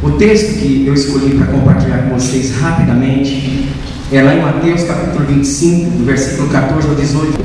O texto que eu escolhi para compartilhar com vocês rapidamente é lá em Mateus capítulo 25, do versículo 14 ao 18.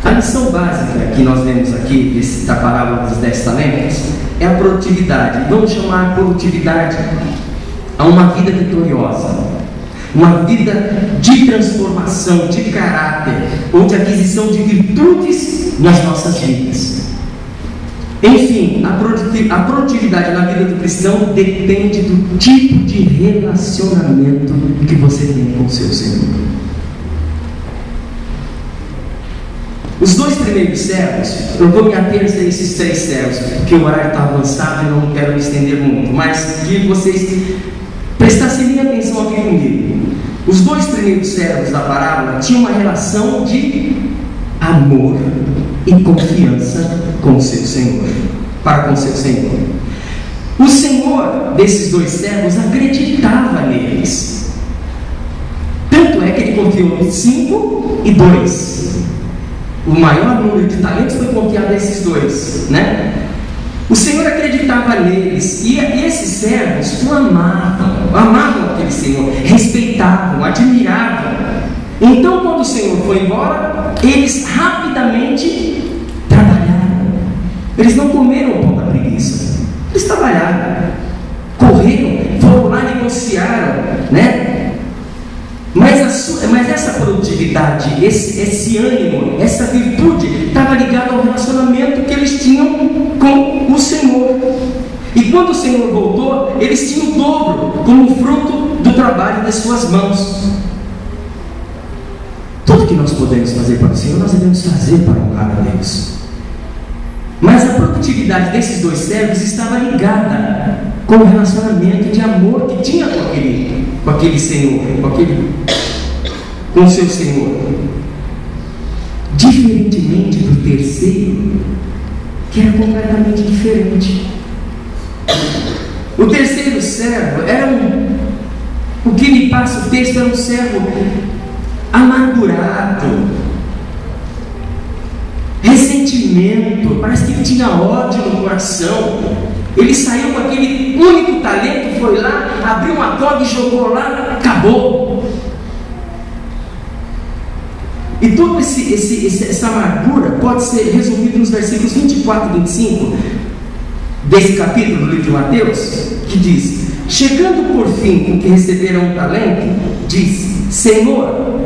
A lição básica que nós vemos aqui da parábola dos 10 talentos é a produtividade. Vamos chamar produtividade a uma vida vitoriosa, uma vida de transformação, de caráter, ou de aquisição de virtudes nas nossas vidas. Enfim, a produtividade na vida do cristão depende do tipo de relacionamento que você tem com o seu Senhor. Os 2 primeiros servos, eu vou me ater a esses 3 servos, porque o horário está avançado e eu não quero me estender muito, mas que vocês prestassem minha atenção aqui comigo. Os 2 primeiros servos da parábola tinham uma relação de amor e confiança com o seu Senhor, para com o seu Senhor. O Senhor desses 2 servos acreditava neles, tanto é que ele confiou em 5 e 2. O maior número de talentos foi confiado a esses 2, né? O Senhor acreditava neles, e esses servos o amavam aquele Senhor, respeitavam, admiravam. Então, quando o Senhor foi embora, eles rapidamente trabalharam. Eles não comeram o pão da preguiça, eles trabalharam, correram, foram lá, negociaram, né? Mas essa produtividade, esse ânimo, essa virtude estava ligada ao relacionamento que eles tinham com o Senhor. E quando o Senhor voltou, eles tinham o dobro como fruto do trabalho de suas mãos. Tudo que nós podemos fazer para o Senhor, nós devemos fazer para honrar a Deus. Mas a produtividade desses 2 servos estava ligada com o relacionamento de amor que tinha com aquele Senhor, com o seu Senhor. Diferentemente do terceiro, que era completamente diferente. O terceiro servo era o que me passa o texto, era um servo amargurado, ressentimento, parece que ele tinha ódio no coração. Ele saiu com aquele único talento, foi lá, abriu uma corda e jogou lá, acabou. E toda essa amargura pode ser resumida nos versículos 24 e 25 desse capítulo do livro de Mateus, que diz: chegando por fim o que receberam um talento, disse: Senhor,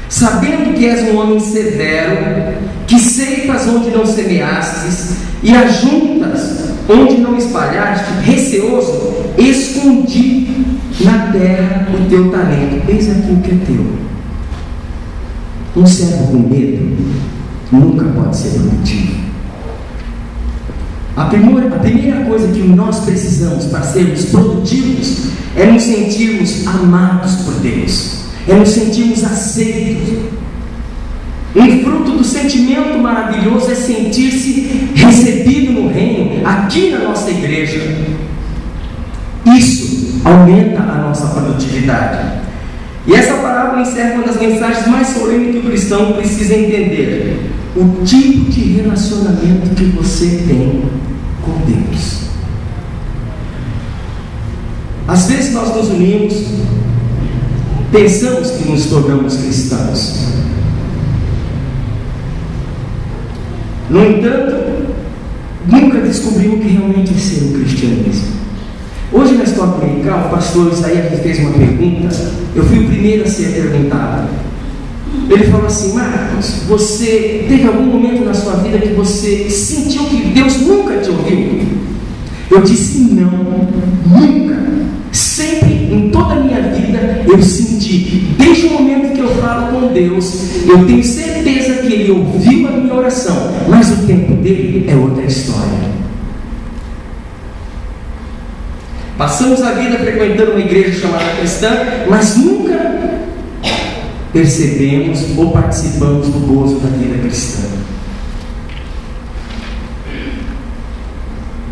sabendo que és um homem severo, que ceifas onde não semeastes e ajuntas onde não espalhaste, receoso, escondi na terra o teu talento. Eis aqui o que é teu. Um servo com medo nunca pode ser produtivo. A primeira coisa que nós precisamos para sermos produtivos é nos sentirmos amados por Deus, é nos sentirmos aceitos. Um fruto do sentimento maravilhoso é sentir-se recebido no reino, aqui na nossa igreja. Isso aumenta a nossa produtividade. E essa parábola encerra uma das mensagens mais solenes que o cristão precisa entender: o tipo de relacionamento que você tem com Deus. Às vezes nós nos unimos, pensamos que nos tornamos cristãos. No entanto, nunca descobrimos o que realmente é ser um cristianismo. Hoje na escola dominical, o pastor Isaías me fez uma pergunta. Eu fui o primeiro a ser perguntado. Ele falou assim: Marcos, você teve algum momento na sua vida que você sentiu que Deus nunca te ouviu? Eu disse: não, nunca. Sempre, em toda a minha vida, eu senti, desde o momento que eu falo com Deus, eu tenho certeza que Ele ouviu a minha oração, mas o tempo dele é outra história. Passamos a vida frequentando uma igreja chamada cristã, mas nunca percebemos ou participamos do gozo da vida cristã.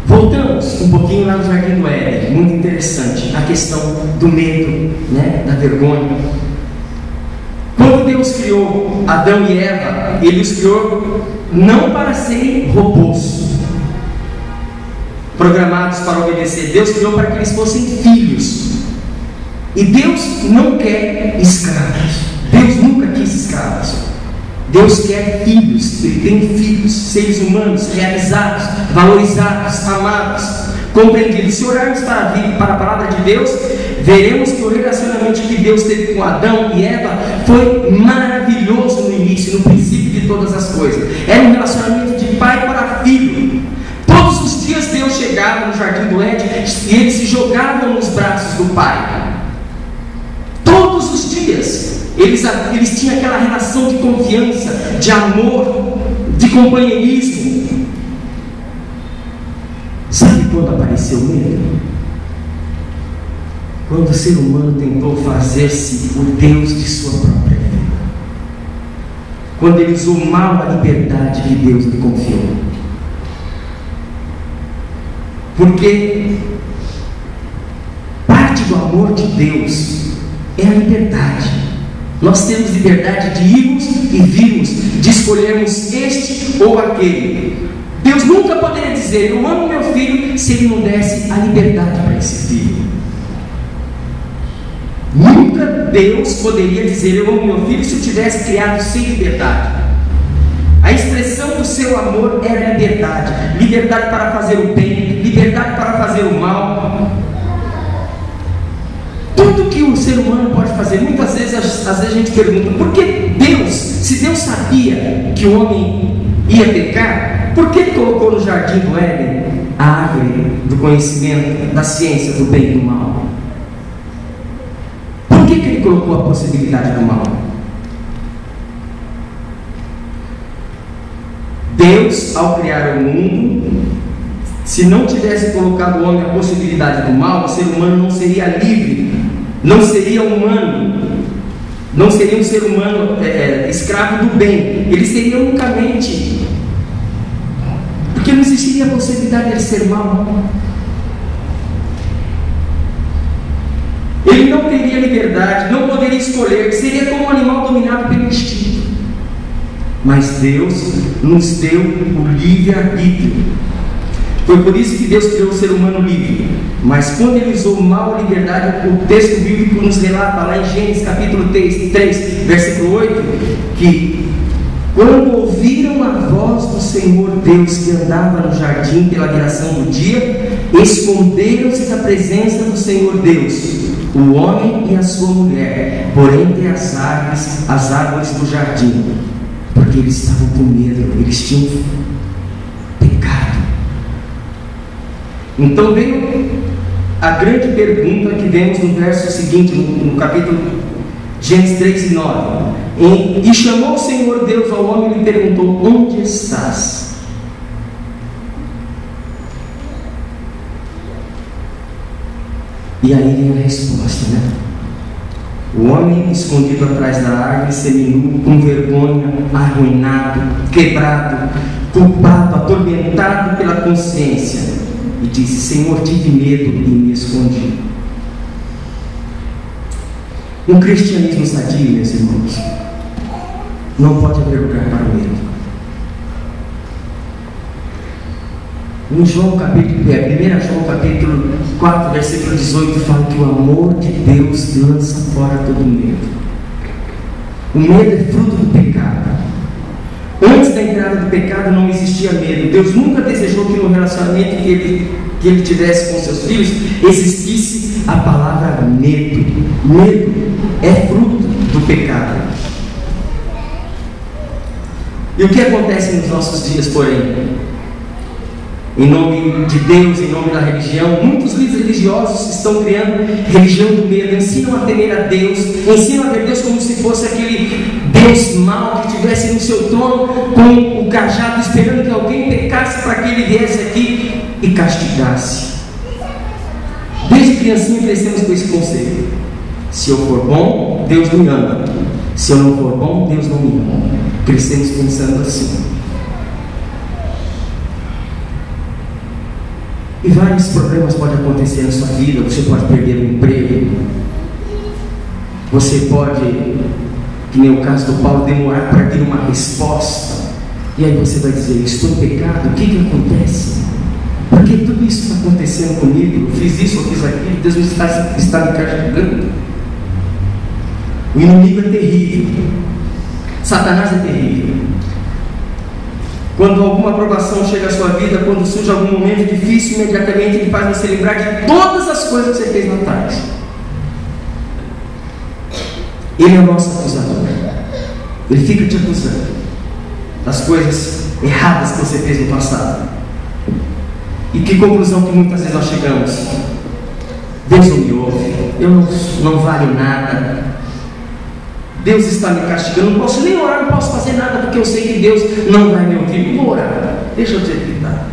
Voltamos um pouquinho lá no Jardim do Éden, muito interessante, a questão do medo, né, da vergonha. Quando Deus criou Adão e Eva, Ele os criou não para serem robôs. programados para obedecer. Deus criou para que eles fossem filhos. E Deus não quer escravos. Deus nunca quis escravos. Deus quer filhos. Ele tem filhos, seres humanos, realizados, valorizados, amados, compreendidos. Se olharmos para a palavra de Deus, veremos que o relacionamento que Deus teve com Adão e Eva foi maravilhoso no início, no princípio de todas as coisas. Era um relacionamento de pai para filho. Todos os dias Deus chegava no jardim do Éden e eles se jogavam nos braços do pai. Todos os dias eles tinham aquela relação de confiança, de amor, de companheirismo. Sabe quando apareceu o medo? Quando o ser humano tentou fazer-se o Deus de sua própria vida. Quando ele usou mal a liberdade que Deus lhe confiou. Porque parte do amor de Deus é a liberdade. Nós temos liberdade de irmos e virmos, de escolhermos este ou aquele. Deus nunca poderia dizer: eu amo meu filho, se ele não desse a liberdade para esse filho. Nunca Deus poderia dizer: eu amo meu filho, se eu tivesse criado sem liberdade. A expressão do seu amor era liberdade. Liberdade para fazer o bem, liberdade para fazer o mal. Tudo que o ser humano pode fazer. Muitas vezes, às vezes a gente pergunta: por que Deus, se Deus sabia que o homem ia pecar, por que ele colocou no jardim do Éden a árvore do conhecimento, da ciência do bem e do mal? Por que ele colocou a possibilidade do mal? Deus, ao criar o mundo, se não tivesse colocado o homem a possibilidade do mal, o ser humano não seria livre, não seria humano, não seria um ser humano escravo do bem. Ele seria unicamente, porque não existiria a possibilidade de ser mal. Ele não teria liberdade, não poderia escolher, seria como um animal dominado pelo instinto. Mas Deus nos deu o livre-arbítrio. Foi por isso que Deus criou o ser humano livre. Mas quando ele usou mal a liberdade, o texto bíblico nos relata lá em Gênesis capítulo 3, versículo 8, que quando ouviram a voz do Senhor Deus que andava no jardim pela viração do dia, esconderam-se da presença do Senhor Deus, o homem e a sua mulher, por entre as árvores do jardim, porque eles estavam com medo, eles tinham pecado. Então veio a grande pergunta que vemos no verso seguinte, no capítulo Gênesis 3 e 9. E chamou o Senhor Deus ao homem e lhe perguntou: onde estás? E aí vem a resposta, né? O homem escondido atrás da árvore, seminu, com vergonha, arruinado, quebrado, culpado, atormentado pela consciência, e disse: Senhor, tive medo e me escondi. Um cristianismo sadio, meus irmãos, não pode haver lugar para o medo. Em 1 João capítulo 4, versículo 18, fala que o amor de Deus lança fora todo medo. O medo é fruto do pecado. Antes da entrada do pecado não existia medo. Deus nunca desejou que no relacionamento que ele tivesse com seus filhos existisse a palavra medo. Medo é fruto do pecado. E o que acontece nos nossos dias, porém? Em nome de Deus, em nome da religião, muitos líderes religiosos estão criando religião do medo, ensinam a temer a Deus, ensinam a ver Deus como se fosse aquele Deus mau que estivesse no seu trono com o cajado esperando que alguém pecasse para que ele viesse aqui e castigasse. Desde criancinha crescemos com esse conceito: se eu for bom, Deus me ama; se eu não for bom, Deus não me ama. Crescemos pensando assim. E vários problemas podem acontecer na sua vida. Você pode perder o emprego, você pode, que nem o caso do Paulo, demorar para ter uma resposta, e aí você vai dizer: estou em pecado, o que acontece? Porque tudo isso está acontecendo comigo, eu fiz isso, eu fiz aquilo, Deus está me castigando. O inimigo é terrível, Satanás é terrível. Quando alguma provação chega à sua vida, quando surge algum momento difícil, imediatamente ele faz você lembrar de todas as coisas que você fez lá atrás. Ele é o nosso acusador. Ele fica te acusando das coisas erradas que você fez no passado. E que conclusão que muitas vezes nós chegamos? Deus não me ouve, eu não valho nada, Deus está me castigando, não posso nem orar, não posso fazer nada, porque eu sei que Deus não vai me ouvir. Não vou orar, deixa eu te acreditar.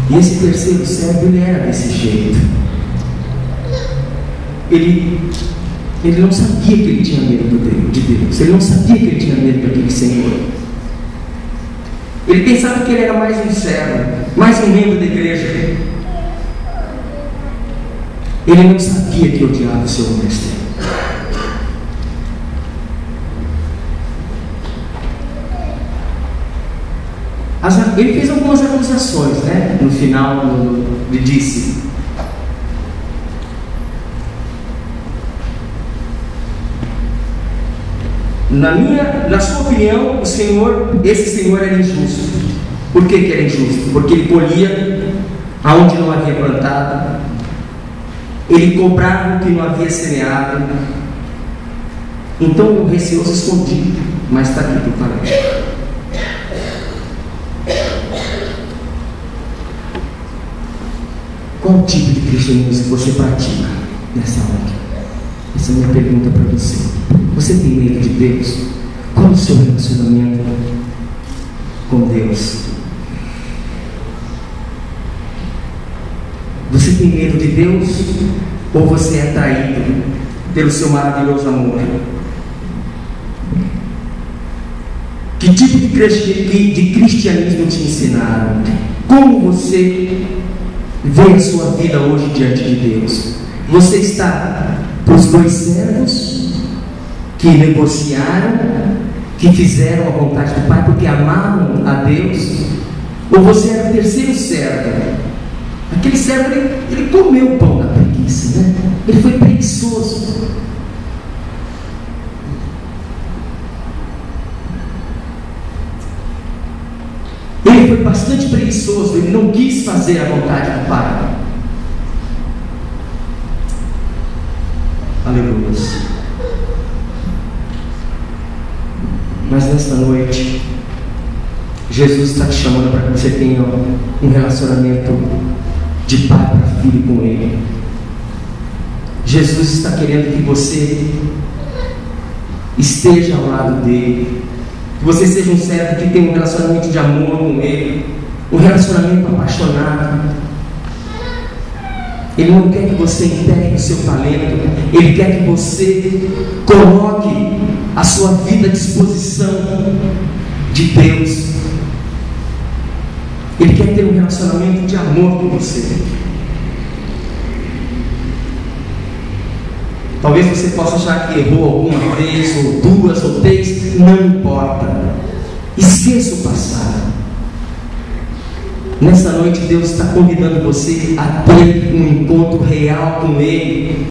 E esse terceiro servo, ele era desse jeito. Ele não sabia que ele tinha medo de Deus, ele não sabia que ele tinha medo daquele Senhor. Ele pensava que ele era mais um servo, mais um membro da igreja. Ele não sabia que odiava o seu mestre. Ele fez algumas acusações, né? No final, ele disse: na sua opinião, esse Senhor era injusto. Por que era injusto? Porque ele colhia aonde não havia plantado, ele cobrava o que não havia semeado. Então o receoso escondido, mas está aqui por falar. Qual tipo de cristianismo você pratica nessa hora? Essa é a minha pergunta para você. Você tem medo de Deus? Qual é o seu relacionamento com Deus? Você tem medo de Deus? Ou você é atraído pelo seu maravilhoso amor? Que tipo de cristianismo te ensinaram? Como você vê a sua vida hoje diante de Deus? Você está para os dois servos que negociaram, que fizeram a vontade do Pai porque amavam a Deus? Ou você era o terceiro servo? Aquele servo, ele comeu o pão da preguiça, né? Ele foi preguiçoso. Ele foi bastante preguiçoso, ele não quis fazer a vontade do Pai. Aleluia. Mas nesta noite, Jesus está te chamando para que você tenha um relacionamento de pai para filho com Ele. Jesus está querendo que você esteja ao lado dele, que você seja um servo que tem um relacionamento de amor com Ele, um relacionamento apaixonado. Ele não quer que você enterre o seu talento, Ele quer que você coloque a sua vida à disposição de Deus. Ele quer ter um relacionamento de amor com você. Talvez você possa achar que errou alguma vez, ou duas, ou três, não importa. Esqueça o passado. Nessa noite Deus está convidando você a ter um encontro real com Ele.